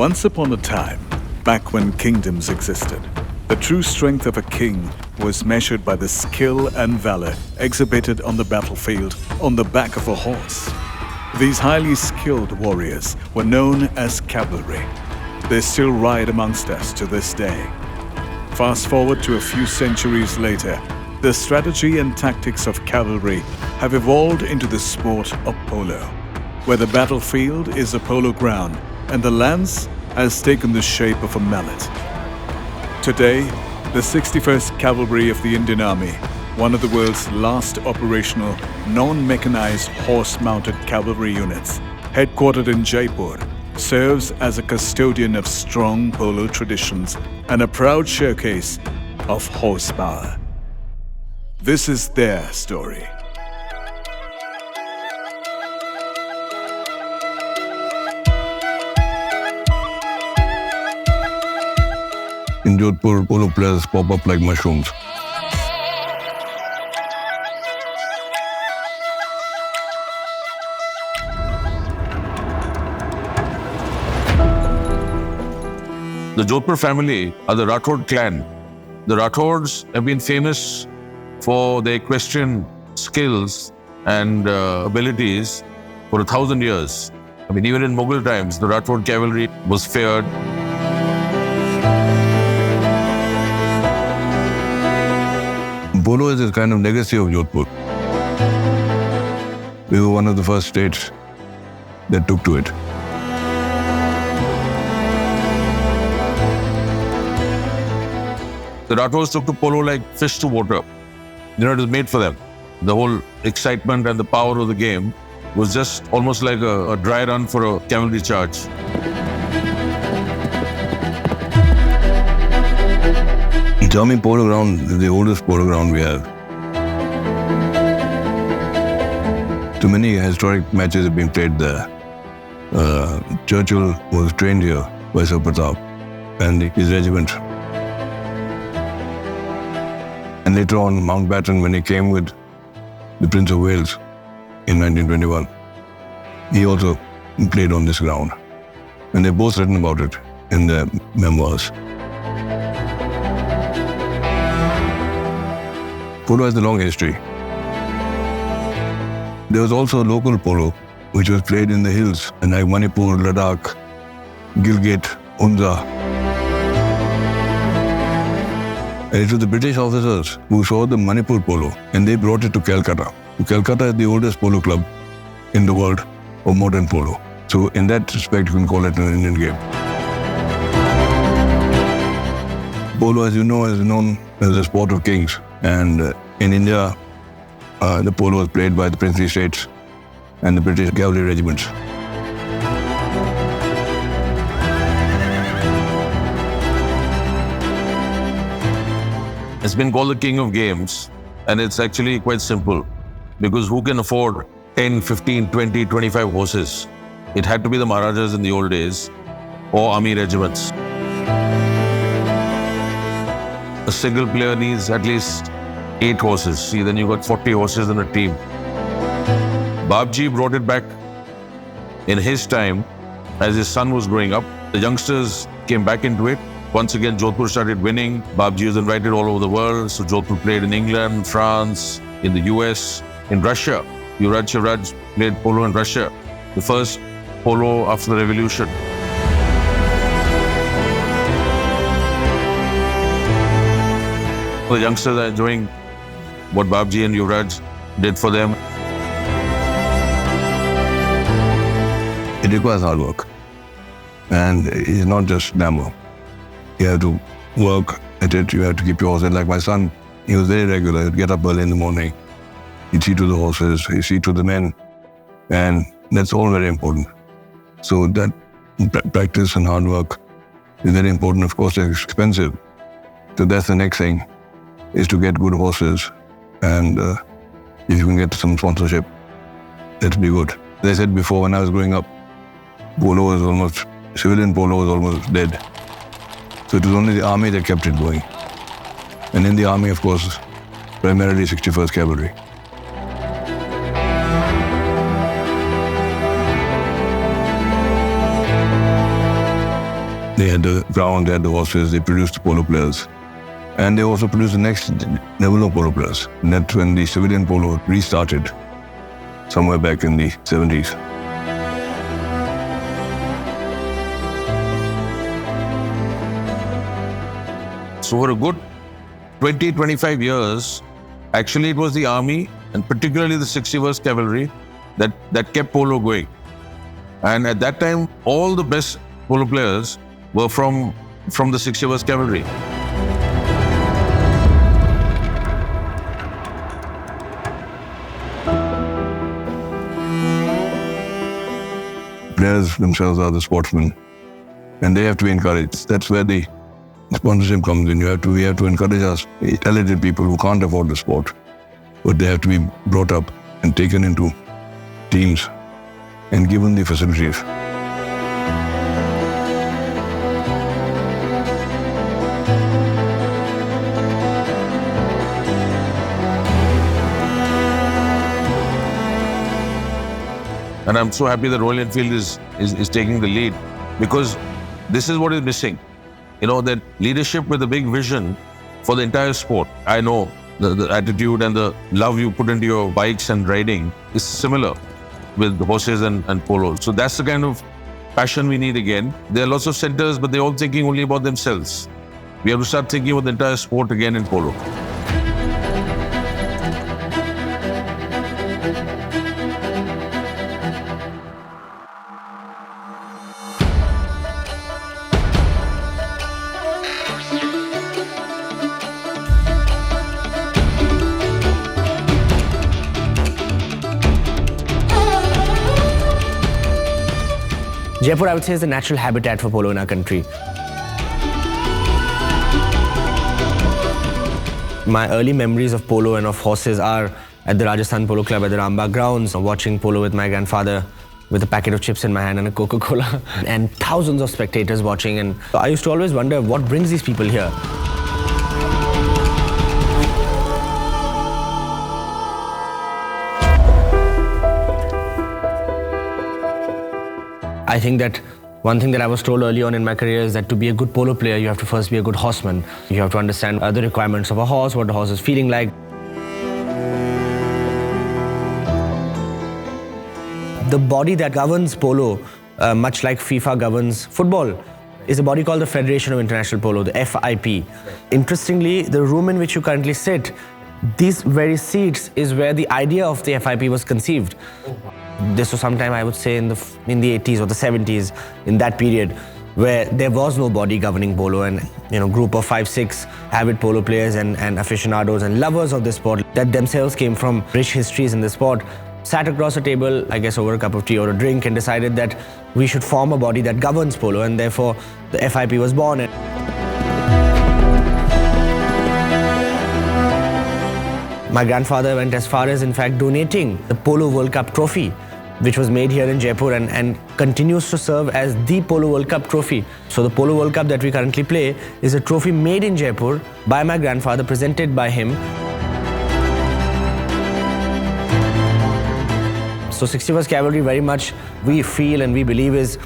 Once upon a time, back when kingdoms existed, the true strength of a king was measured by the skill and valor exhibited on the battlefield on the back of a horse. These highly skilled warriors were known as cavalry. They still ride amongst us to this day. Fast forward to a few centuries later, the strategy and tactics of cavalry have evolved into the sport of polo, where the battlefield is a polo ground and the lance has taken the shape of a mallet. Today, the 61st Cavalry of the Indian Army, one of the world's last operational non-mechanized horse-mounted cavalry units, headquartered in Jaipur, serves as a custodian of strong polo traditions and a proud showcase of horsepower. This is their story. In Jodhpur, polo players pop up like mushrooms. The Jodhpur family are the Rathod clan. The Rathods have been famous for their equestrian skills and abilities for 1,000 years. I mean, even in Mughal times, the Rathod cavalry was feared. Polo is a kind of legacy of Jodhpur. We were one of the first states that took to it. The Rathods took to polo like fish to water. You know, it was made for them. The whole excitement and the power of the game was just almost like a dry run for a cavalry charge. Army Polo Ground is the oldest polo ground we have. Too many historic matches have been played there. Churchill was trained here by Sir Pratap and his regiment. And later on, Mountbatten, when he came with the Prince of Wales in 1921, he also played on this ground. And they've both written about it in their memoirs. Polo has a long history. There was also local polo, which was played in the hills, like Manipur, Ladakh, Gilgit, Unza. And it was the British officers who saw the Manipur polo, and they brought it to Calcutta. Calcutta is the oldest polo club in the world of modern polo. So in that respect, you can call it an Indian game. Polo, as you know, is known as the sport of kings. And in India, the polo was played by the princely states and the British cavalry regiments. It's been called the king of games, and it's actually quite simple, because who can afford 10, 15, 20, 25 horses? It had to be the Maharajas in the old days, or army regiments. A single player needs at least 8 horses. See, then you got 40 horses in a team. Babji brought it back in his time as his son was growing up. The youngsters came back into it. Once again, Jodhpur started winning. Babji was invited all over the world. So Jodhpur played in England, France, in the US, in Russia. Yuvraj Shivraj played polo in Russia. The first polo after the revolution. The youngsters are enjoying what Babji and Yuvraj did for them. It requires hard work. And it's not just glamour. You have to work at it, you have to keep your horses. Like my son, he was very regular. He'd get up early in the morning. He'd see to the horses, he'd see to the men. And that's all very important. So that practice and hard work is very important. Of course, it's expensive. So that's the next thing, is to get good horses. And if you can get some sponsorship, that'd be good. As I said before, when I was growing up, civilian polo was almost dead. So it was only the army that kept it going. And in the army, of course, primarily 61st Cavalry. They had the ground, they had the horses, they produced the polo players. And they also produced the next level of polo players. And that's when the civilian polo restarted, somewhere back in the 70s. So for a good 20-25 years, actually it was the army and particularly the 61st Cavalry that kept polo going. And at that time, all the best polo players were from the 61st Cavalry. Players themselves are the sportsmen, and they have to be encouraged. That's where the sponsorship comes in. We have to encourage us talented people who can't afford the sport, but they have to be brought up and taken into teams and given the facilities. And I'm so happy that Royal Enfield is taking the lead, because this is what is missing. You know, that leadership with a big vision for the entire sport. I know the attitude and the love you put into your bikes and riding is similar with horses and polo. So that's the kind of passion we need again. There are lots of centers, but they're all thinking only about themselves. We have to start thinking about the entire sport again in polo. Jaipur, I would say, is the natural habitat for polo in our country. My early memories of polo and of horses are at the Rajasthan Polo Club at the Rambagh grounds, watching polo with my grandfather with a packet of chips in my hand and a Coca-Cola and thousands of spectators watching. And I used to always wonder what brings these people here. I think that one thing that I was told early on in my career is that to be a good polo player, you have to first be a good horseman. You have to understand the requirements of a horse, what the horse is feeling like. The body that governs polo, much like FIFA governs football, is a body called the Federation of International Polo, the FIP. Interestingly, the room in which you currently sit, these very seats is where the idea of the FIP was conceived. This was sometime, I would say, in the 80s or the 70s, in that period, where there was no body governing polo, and group of 5-6 avid polo players and aficionados and lovers of the sport that themselves came from rich histories in the sport, sat across a table, I guess over a cup of tea or a drink, and decided that we should form a body that governs polo, and therefore the FIP was born. My grandfather went as far as, in fact, donating the Polo World Cup trophy, which was made here in Jaipur and continues to serve as the Polo World Cup trophy. So the Polo World Cup that we currently play is a trophy made in Jaipur by my grandfather, presented by him. So 61st Cavalry very much we feel and we believe is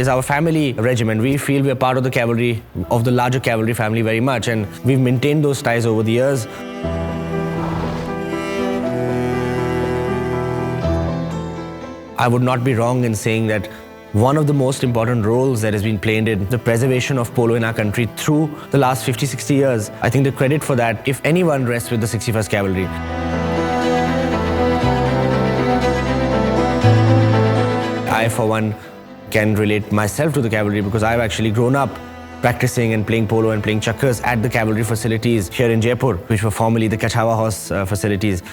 our family regiment. We feel we're part of the cavalry, of the larger cavalry family very much, and we've maintained those ties over the years. I would not be wrong in saying that one of the most important roles that has been played in the preservation of polo in our country through the last 50-60 years, I think the credit for that, if anyone, rests with the 61st Cavalry. I, for one, can relate myself to the cavalry because I've actually grown up practicing and playing polo and playing chakkars at the cavalry facilities here in Jaipur, which were formerly the Kachawa horse facilities.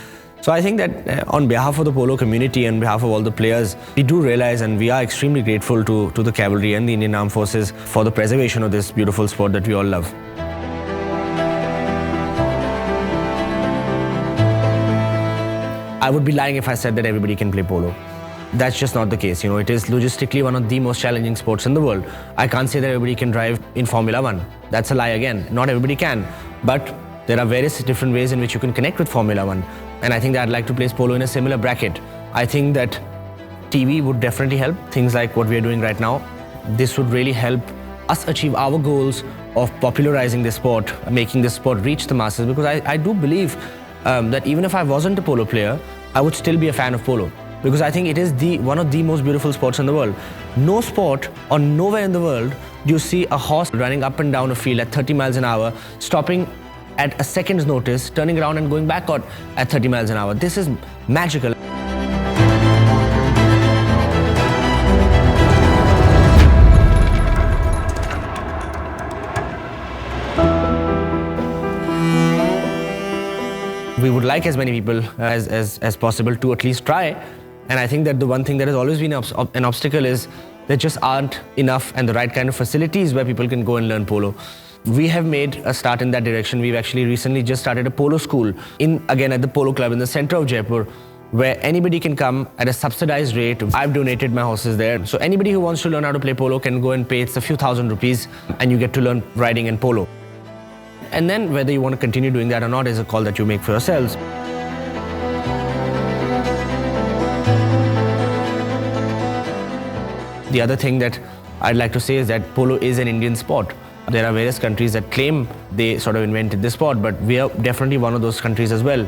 So I think that on behalf of the polo community and on behalf of all the players, we do realize and we are extremely grateful to the cavalry and the Indian Armed Forces for the preservation of this beautiful sport that we all love. I would be lying if I said that everybody can play polo. That's just not the case. It is logistically one of the most challenging sports in the world. I can't say that everybody can drive in Formula 1. That's a lie again. Not everybody can. But there are various different ways in which you can connect with Formula 1. And I think that I'd like to place polo in a similar bracket. I think that TV would definitely help. Things like what we are doing right now. This would really help us achieve our goals of popularizing this sport, making this sport reach the masses. Because I do believe that even if I wasn't a polo player, I would still be a fan of polo. Because I think it is one of the most beautiful sports in the world. No sport or nowhere in the world do you see a horse running up and down a field at 30 miles an hour, stopping at a second's notice, turning around and going back at 30 miles an hour. This is magical. We would like as many people as possible to at least try. And I think that the one thing that has always been an obstacle is there just aren't enough and the right kind of facilities where people can go and learn polo. We have made a start in that direction. We've actually recently just started a polo school again at the Polo Club in the center of Jaipur, where anybody can come at a subsidized rate. I've donated my horses there. So anybody who wants to learn how to play polo can go and pay. It's a few thousand rupees and you get to learn riding and polo. And then whether you want to continue doing that or not is a call that you make for yourselves. The other thing that I'd like to say is that polo is an Indian sport. There are various countries that claim they sort of invented this sport, but we are definitely one of those countries as well.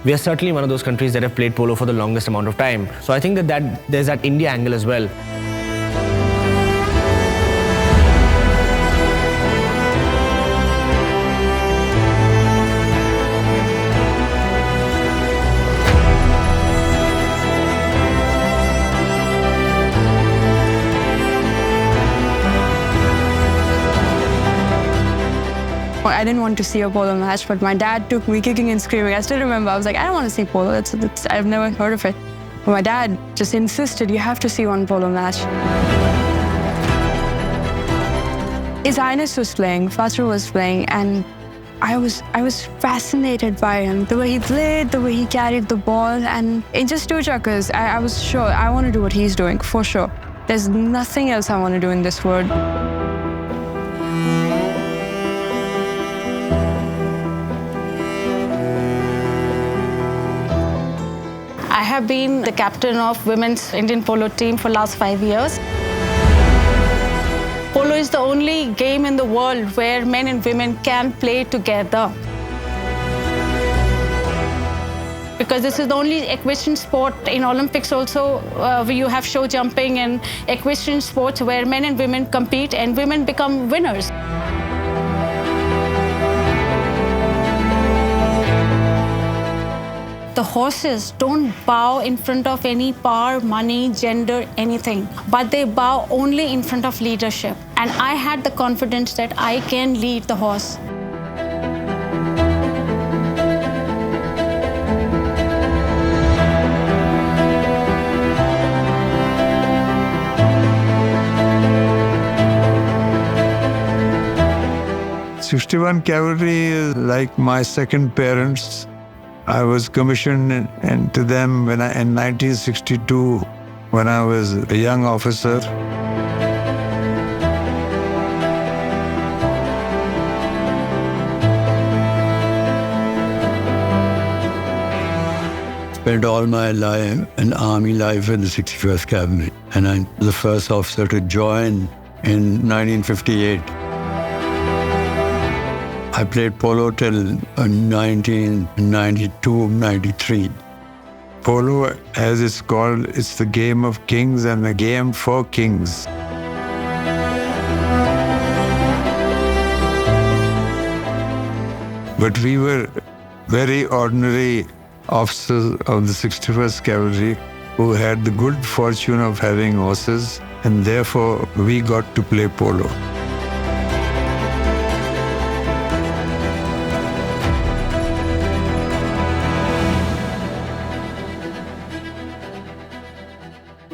We are certainly one of those countries that have played polo for the longest amount of time. So I think that there's that India angle as well. I didn't want to see a polo match, but my dad took me kicking and screaming. I still remember, I was like, I don't want to see polo. I've never heard of it. But my dad just insisted, you have to see one polo match. His Highness was playing, Father was playing, and I was fascinated by him. The way he played, the way he carried the ball, and in just 2 chukkers, I was sure, I want to do what he's doing, for sure. There's nothing else I want to do in this world. I have been the captain of women's Indian polo team for last 5 years. Polo is the only game in the world where men and women can play together. Because this is the only equestrian sport in Olympics also where you have show jumping and equestrian sports where men and women compete and women become winners. The horses don't bow in front of any power, money, gender, anything, but they bow only in front of leadership. And I had the confidence that I can lead the horse. '61 Cavalry is like my second parents. I was commissioned to them in 1962 when I was a young officer. Spent all my life in army life in the 61st Cavalry, and I'm the first officer to join in 1958. I played polo till 1992, 93. Polo, as it's called, it's the game of kings and the game for kings. But we were very ordinary officers of the 61st Cavalry who had the good fortune of having horses, and therefore we got to play polo.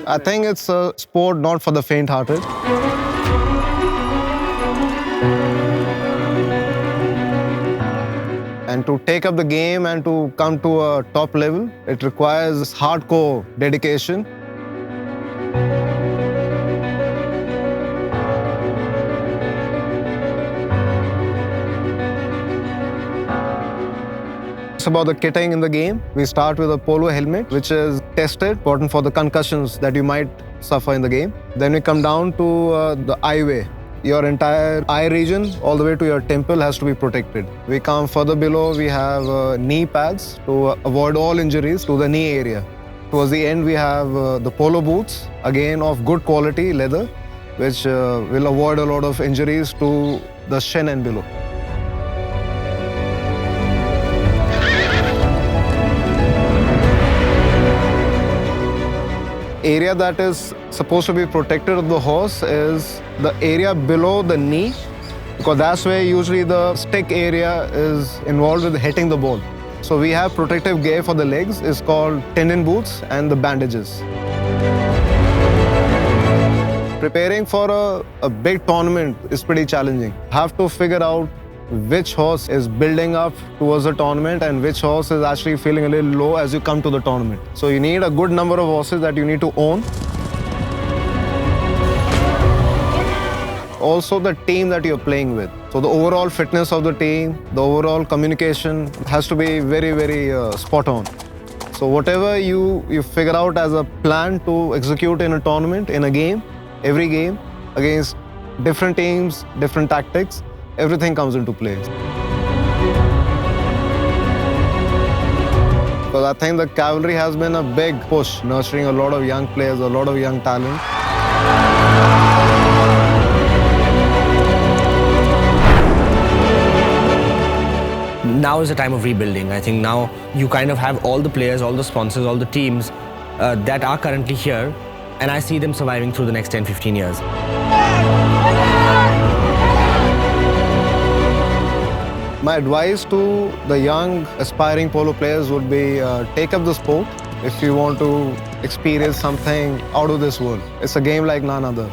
I think it's a sport not for the faint-hearted. And to take up the game and to come to a top level, it requires hardcore dedication. It's about the kitting in the game. We start with a polo helmet, which is tested, important for the concussions that you might suffer in the game. Then we come down to the eye way. your entire eye region all the way to your temple has to be protected. We come further below, we have knee pads to avoid all injuries to the knee area. Towards the end, we have the polo boots, again of good quality leather, which will avoid a lot of injuries to the shin and below. Area that is supposed to be protected of the horse is the area below the knee, because that's where usually the stick area is involved with hitting the ball. So we have protective gear for the legs. It's called tendon boots and the bandages. Preparing for a big tournament is pretty challenging. Have to figure out which horse is building up towards the tournament and which horse is actually feeling a little low as you come to the tournament. So you need a good number of horses that you need to own. Also the team that you're playing with. So the overall fitness of the team, the overall communication has to be very, very spot on. So whatever you figure out as a plan to execute in a tournament, in a game, every game, against different teams, different tactics, everything comes into play. Because I think the cavalry has been a big push, nurturing a lot of young players, a lot of young talent. Now is the time of rebuilding. I think now you kind of have all the players, all the sponsors, all the teams that are currently here, and I see them surviving through the next 10, 15 years. My advice to the young aspiring polo players would be take up the sport if you want to experience something out of this world. It's a game like none other.